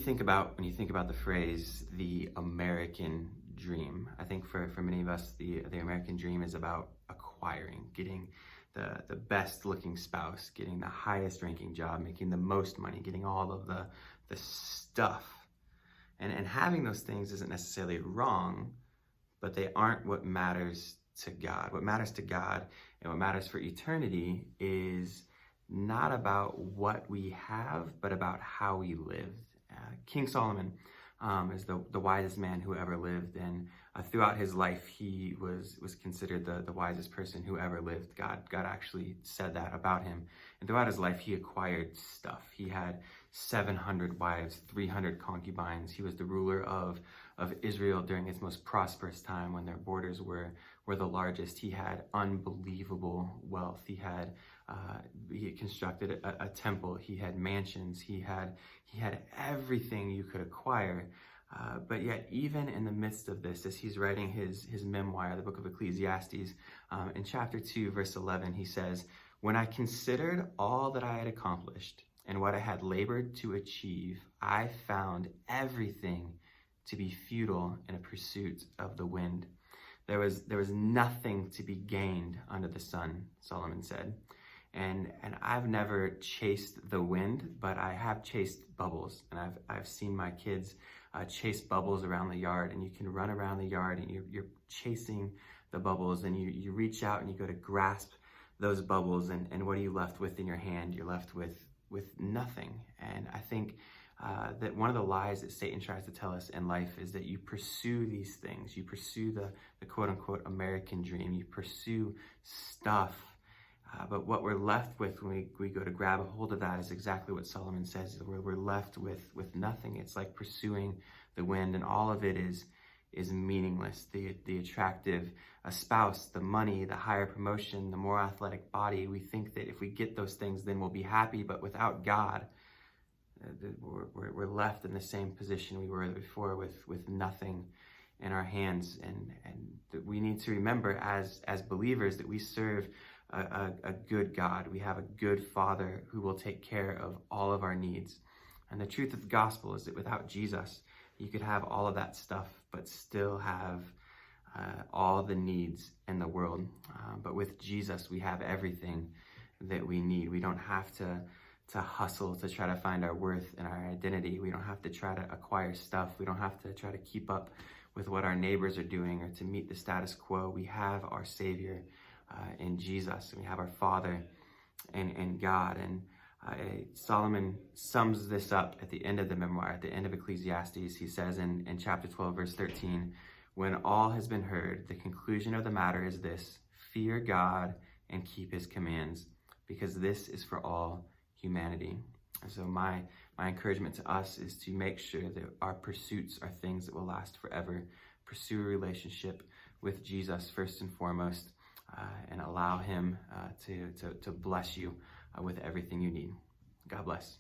think about the phrase the American dream, I think for many of us, the American dream is about acquiring, getting the best looking spouse, getting the highest ranking job, making the most money, getting all of the stuff. And having those things isn't necessarily wrong, but they aren't what matters to God. What matters to God and what matters for eternity is not about what we have, but about how we live. King Solomon is the wisest man who ever lived, and throughout his life he was considered the wisest person who ever lived. God actually said that about him. And throughout his life he acquired stuff. He had 700 wives, 300 concubines. He was the ruler of Israel during its most prosperous time when their borders were the largest. He had unbelievable wealth. He had constructed a temple. He had mansions. He had everything you could acquire. But yet, even in the midst of this, as he's writing his memoir, the book of Ecclesiastes, in chapter 2, verse 11, he says, "When I considered all that I had accomplished and what I had labored to achieve, I found everything to be futile in a pursuit of the wind." There was nothing to be gained under the sun, Solomon said. And I've never chased the wind, but I have chased bubbles. And I've seen my kids chase bubbles around the yard, and you can run around the yard and you're chasing the bubbles, and you reach out and you go to grasp those bubbles, and what are you left with in your hand? You're left with nothing. And I think that one of the lies that Satan tries to tell us in life is that you pursue these things. You pursue the quote-unquote American dream. You pursue stuff. But what we're left with when we go to grab a hold of that is exactly what Solomon says. We're left with nothing. It's like pursuing the wind, and all of it is meaningless. The attractive spouse, the money, the higher promotion, the more athletic body. We think that if we get those things, then we'll be happy. But without God, we're left in the same position we were before, with nothing in our hands. And we need to remember as believers that we serve a good God. We have a good Father who will take care of all of our needs. And the truth of the gospel is that without Jesus, you could have all of that stuff, but still have all the needs in the world. But with Jesus, we have everything that we need. We don't have to hustle to try to find our worth and our identity. We don't have to try to acquire stuff. We don't have to try to keep up with what our neighbors are doing or to meet the status quo. We have our Savior in Jesus, and we have our Father and God. And Solomon sums this up at the end of the memoir, at the end of Ecclesiastes. He says in chapter 12, verse 13, "When all has been heard, the conclusion of the matter is this: fear God and keep his commands, because this is for all humanity." And so my encouragement to us is to make sure that our pursuits are things that will last forever. Pursue a relationship with Jesus first and foremost, and allow him to bless you with everything you need. God bless.